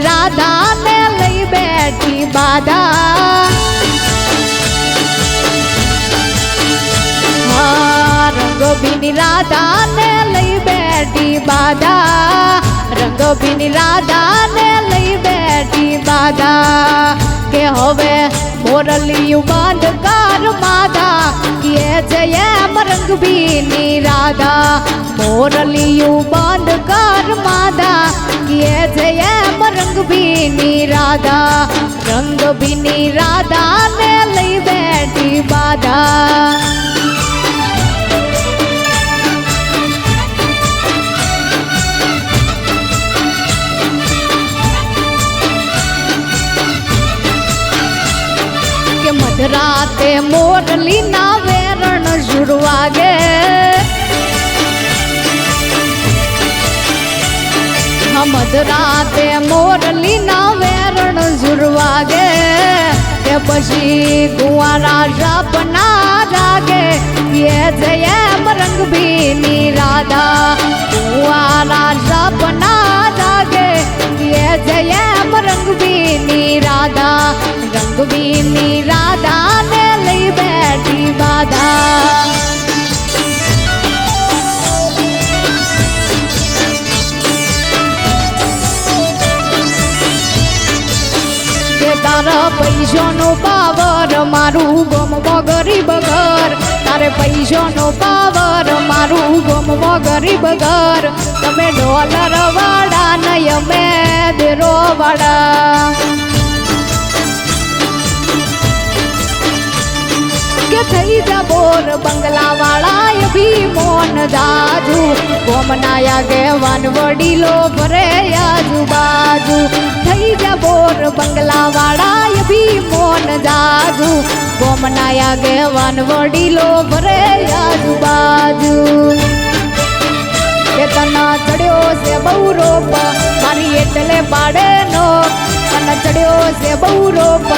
राधा ने लई बैठी बाधा। हाँ रंग बिनी राधा ने लई बैठी बाधा। रंग बिनी राधा ने लई बैठी बाधा। के होवे मोरलियू बांध कार माधा। किए जय रंग बिनी राधा। मोरलियू बांध कार माधा। किए जय रंग बिनी राधा। रंग बिनी राधा ने लई बैठी बाधा। मधराते मोरली ना वेरण जुड़वागे। मधराते मोरली ना वेरण जुड़वागे। के पछी गुआरा सपना जागे। ये जय रंग बिनी राधा। गुआरा सपना जागे। ये जय रंग बिनी राधा। रंग बिनी राधा ने लई बैठी बाधा। तारा पैसो नो पावर मारू गम गरीब घर। तारे पैसो नो पावर मारू गम गरीब घर। तमे डॉलर वाड़ा नय में देरो वाड़ा। के थई जा बोर बंगला वाला ये भी मोन जाजू। गोमनाया गे वन वडीलो भरे आजू बाजू। थई जा बोर बंगला वाला ये भी मोन जाजू। गोमनाया गे वन वडीलो भरे आजू बाजू। के तना चढ़ियो से बहु रोप मारी एटले पाड़े नो। तना चढ़ियो से बहु रोप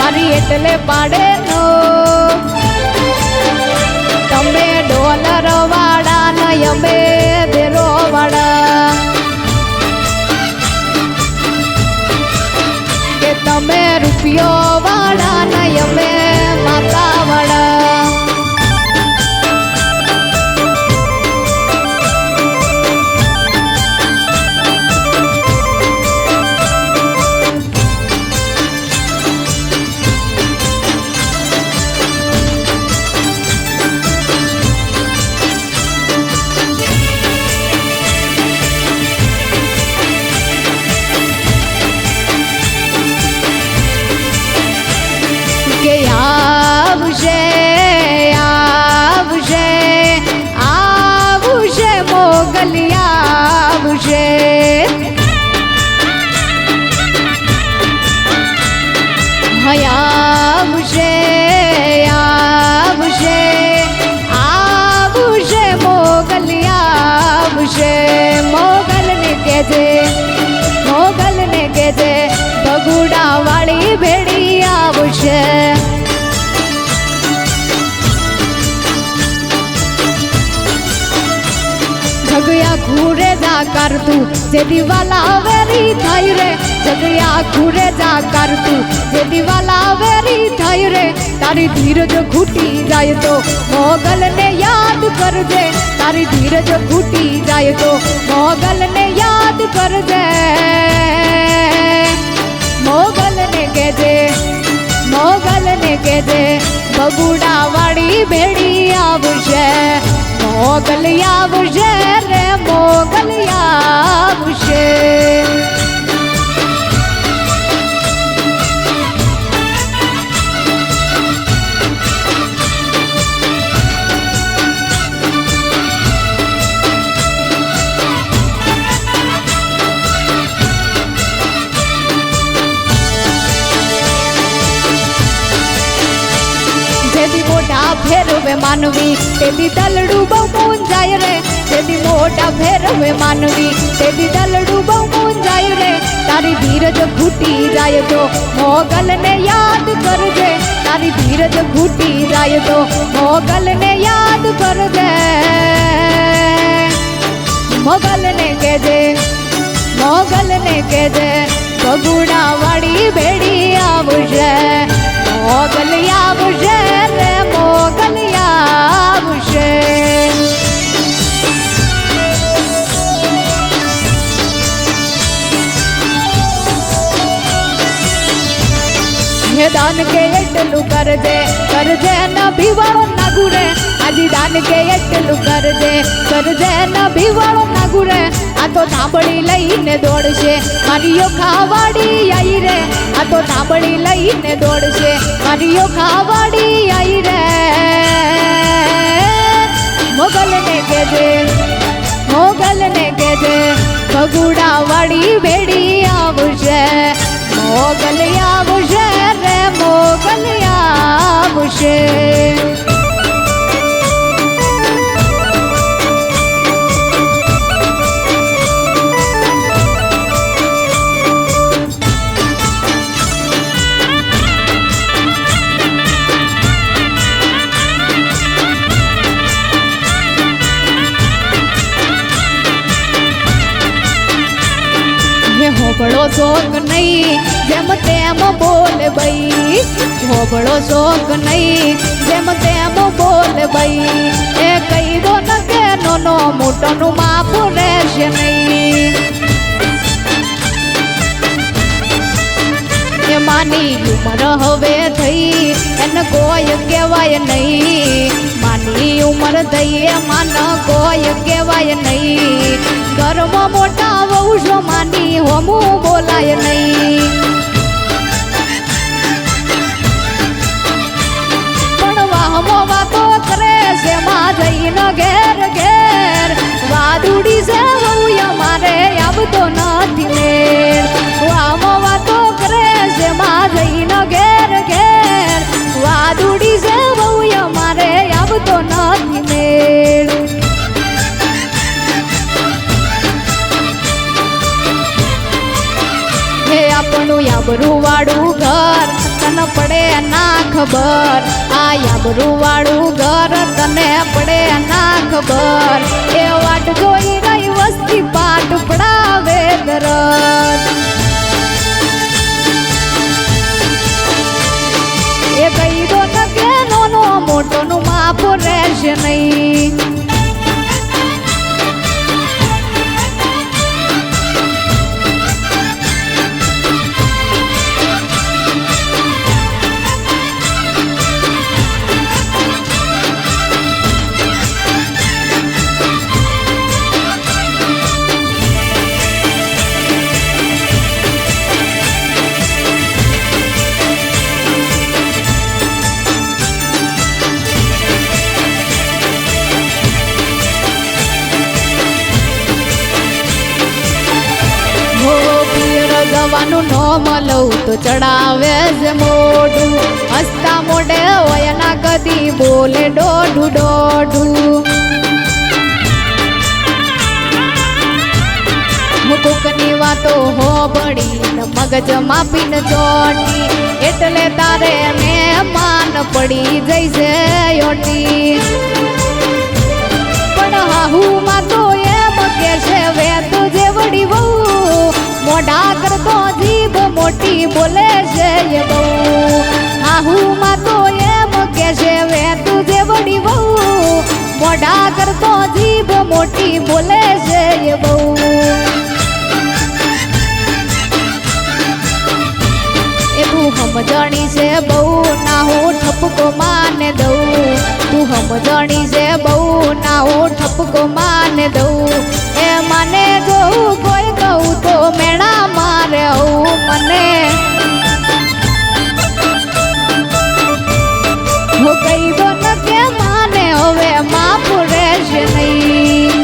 मारी एटले पाड़े नो। तमे डॉलर वाड़ा नय में देरो वाड़ा। के तमे रुपयो वाड़ा नय में माता वाड़ा। मोगल ने केजे बगुड़ा वाली भेड़ी आवशे। जगया घूरे जा कर तू जेदी वाला वेरी थाई रे। जगया घूरे जा कर तू जेदी वाला वेरी थाई रे। तारी धीरज घूटी जाए तो मोगल ने याद कर दे। तारी धीरज घूटी जाए तो मोगल ने याद कर दे। मोगल ने कह दे मोगल ने कह दे बगुड़ा वाड़ी भेड़ी आवशे। मोगल आवशे रे मोगल आवशे। फेरवे मानवी तेदी दलड़ू बहु जाय रे। तेदी मोटा फेरवे मानवी तेदी दलड़ू बहु जाय रे। तारी धीरज घूटी जाए तो मोगल ने याद कर दे। तारी धीरज घूटी जाए तो मोगल ने याद कर दे। मोगल ने कह दे मोगल ने कह दे ભગુડા વાળી ભેડી આવશે, મોગલ આવશે રે મોગલ આવશે. દાન કે એટલું કરજે કરજે ન ભીવાળો ના ગુરે, આજી દાન કે એટલું કરજે કરજે ન ભીવાળો ના ગુરે. આ તો થાંભળી લઈને દોડશે મારીઓ ખાવાડી આઈ રે, આ તો થાંભળી લઈને દોડશે મારીઓ ખાવાડી આઈ રે. મોગલ ને કેજે ભગુડા વાળી ભેડી આવશે, મોગલ આવશે રે મોગલ આવશે. હોબળો શોક નહીં જેમ તેમ બોલ બઈ, હોબળો શોક નહીં જેમ તેમ બોલ બઈ. એ કહી દો ન કે નોનો મોટોનું માપ રહેશે નહીં. એ માની ઉંમર હવે થઈ એને કોઈ કહેવાય નહીં, માની ઉંમર થઈ એ માન કોઈ કહેવાય નહીં. ઘરમાં મોટા વહુ છો માની હોમું બોલાય નહીં. પણ વાહમો વાતો કરે છે માં જઈને ઘેર ઘેર, વાદુડી છે વહુ અમારે આવતો નથી મેર. વાહમો વાતો કરે છે માં જઈને ઘેર ઘેર, વાદુડી છે વહુ અમારે આવતો નથી મેર. આપણું યાબરું વાળું ઘર તને પડે ના ખબર, આ યાબરું વાળું ઘર તને પડે ના ખબર. એ વાટ જોઈ રહી વસ્તી પાટ પડાવે દરદ. એ કહી દો ન કે નોનો મોટોનું માપ રહેશે નહીં. જવાનું નોમ લઉં તો ચડાવે છે મોઢું, હસતા મોઢે હોય ના કદી બોલે દોઢું દોઢું. મુકુકની વાતો હોબળી મગજ માપીને ચોટી, એટલે તારે મહેમાન પડી જઈશે યોટી. પણ હાહુ માં તો એમ કે છે વે તો જે વડી વહુ, મોઢા કરતો જીભ મોટી બોલે છે એ બહુ. હાહુ માં તો એમ કે છે વે તું જે વડી વહુ, મોઢા કરતો જીભ મોટી બોલે છે એ બહુ. એ તું સમજણી છે બહુ ના હું ઠપકો માને દઉં, તું સમજણી છે બહુ ના હું ઠપકો માને દઉં. એ મને જોઉં કોઈ કહું તો મેણા મારે આવું મને. હું કહી દો ન કે માને હવે માફ રહેશે નહીં.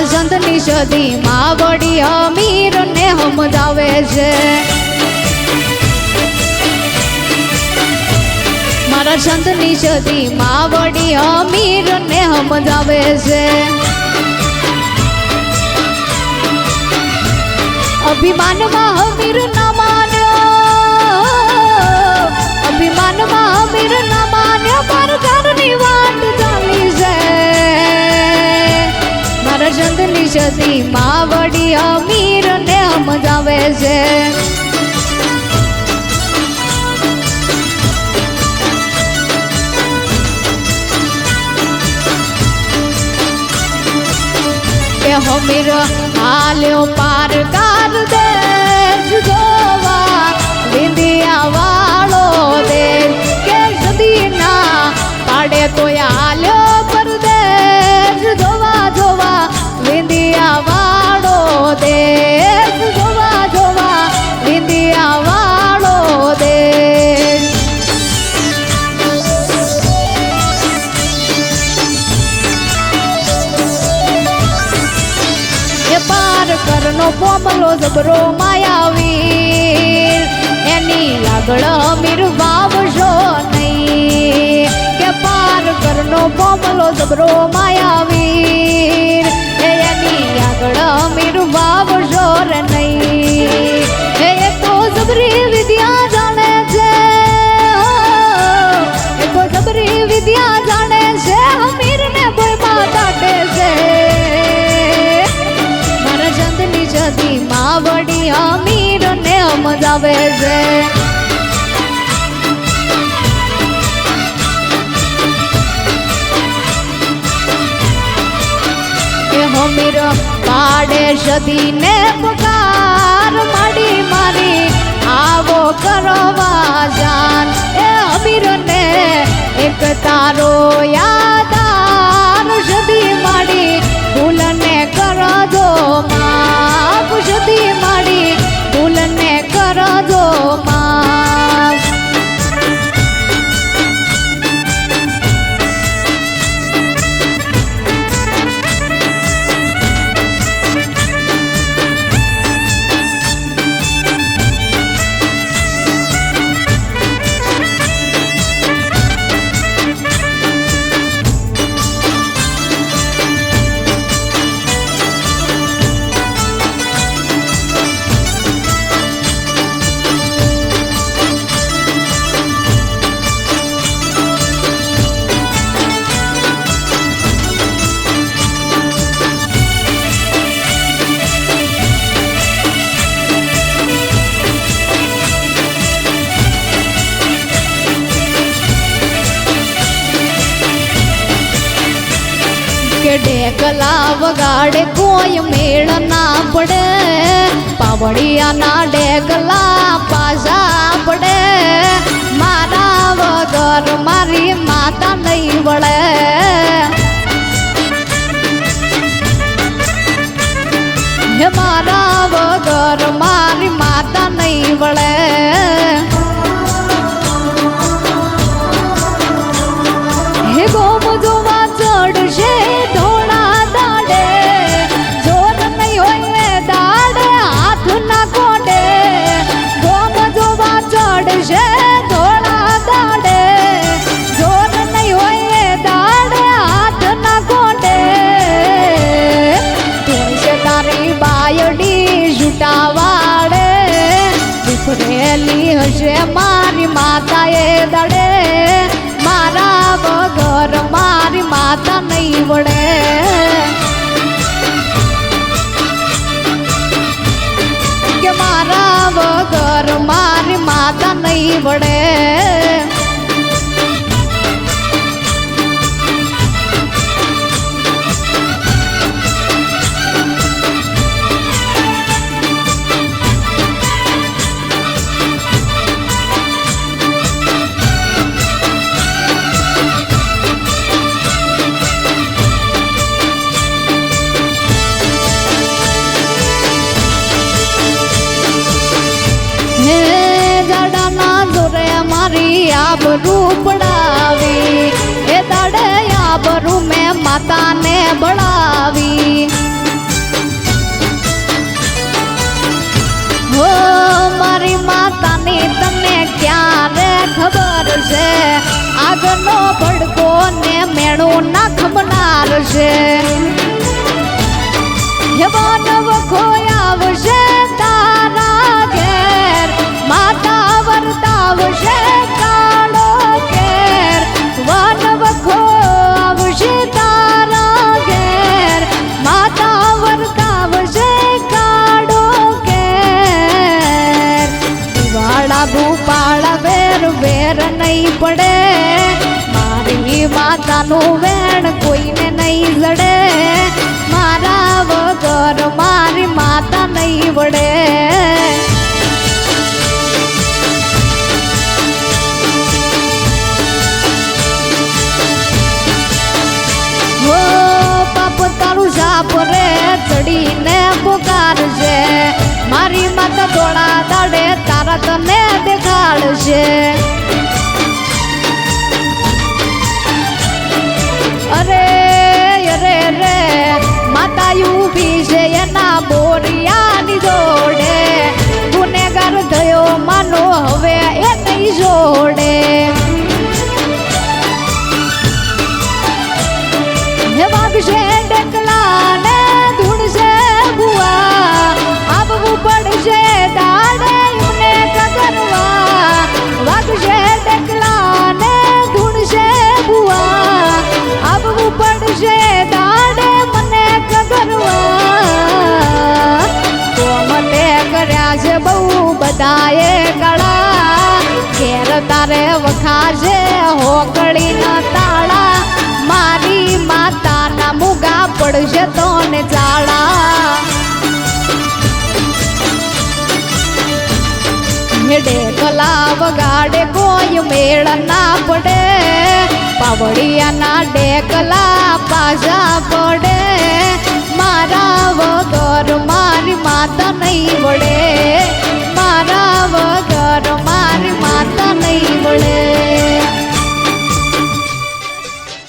મારા સંતની સદી માં વડી અમીર ને સમજાવે છે મારા સંતની સદી માં વડી અમીર ને સમજાવે છે અભિમાનમાં અમીર ના માન્યો અભિમાનમાં અમીર ના માન્યો પર ઘરની વાત ચાલી છે મારા સંતની સદી માં વડી અમીર ને સમજાવે છે કે હમીર હાલ્યો પાર કાર દેશ જોવા વિંધિયા વાળો દેશ કે સદી ના પાડે તોય હાલ્યો પરદેશ જોવા જોવા વિંધિયા વાળો દેશ જોવા જોવા વિંધિયા વાળો દેશ પાર કરનો પોમલો જબરો માયાવીર એની આગળ અમીર વાવશો નહીં કે પાર કરનો પોમલો જબરો માયાવીર એની આગળ અમીર વાવશો રે નહીં એ તો જબરી વિદ્યા જાણે છે એ તો જબરી વિદ્યા જાણે છે અમીર ને ભયમાં દાટે છે સદી માં વડી અમીર ને સમજાવે છે કે અમીર પાડે સદી ને પુકાર માડી મારી આવો કરવા જાન એ અમીર ને એક તારો યાદાર સદી માડી ભૂલ ને કરજો માફ સદી માડી ભૂલ ને કરજો માફ ડેકલા વગાડે કોઈ મેળ ના પડે પાવડિયા ના ડેકલા પાછા પડે મારા વગર મારી માતા નહીં વળે હે મારા વગર મારી માતા નહીં વળે હે ગોમ જોવા ચડશે ધોળા દાડે જોર નહીં હોય દાડે હાથ ના કોડે ગોમ જોવા ચડશે ધોળા દાડે જોર નહીં હોય દાડે હાથ ના કોડે તુલસે તારી બાયડી જૂટા વાડે વિફરેલી હશે મારી માતાએ દડે મારા વગર મારી માતા નહીં વળે કે મારા વગર મારી માતા નહીં વળે સાધુ પાળા વેર નહીં પડે મારી માતાનું વેણ કોઈને નહીં જડે મારા વગર મારી માતા નહીં વડે હો બાપ તારું સાપ રે ચડીને પુકારશે મારી માતા થોડા દાડે તારા તને દેખાડશે અરે અરે રે માતા ઊભી છે એના બોરિયાની જોડે ગુનેગાર થયો માનો હવે એ નહીં જોડે હે વાગશે ડેકલા ને ધૂણશે બુઆ આવવું પડશે દાડે એમને કગરવા વાગશે ડેકલા ને ધૂણશે બુઆ આવવું પડશે દાડે મને કગરવા તો મને કર્યા છે બહુ બધાએ કળા ઘેર તારે વખાશે હોકળીના તાળા મારી માતાના મુગા પડશે તો ને ચાળા હેડે કલા વગાડે કોઈ મેળ ના પડે પાવડિયાના ડેકલા પાછા પડે મારા વગર મારી માતા નહીં વડે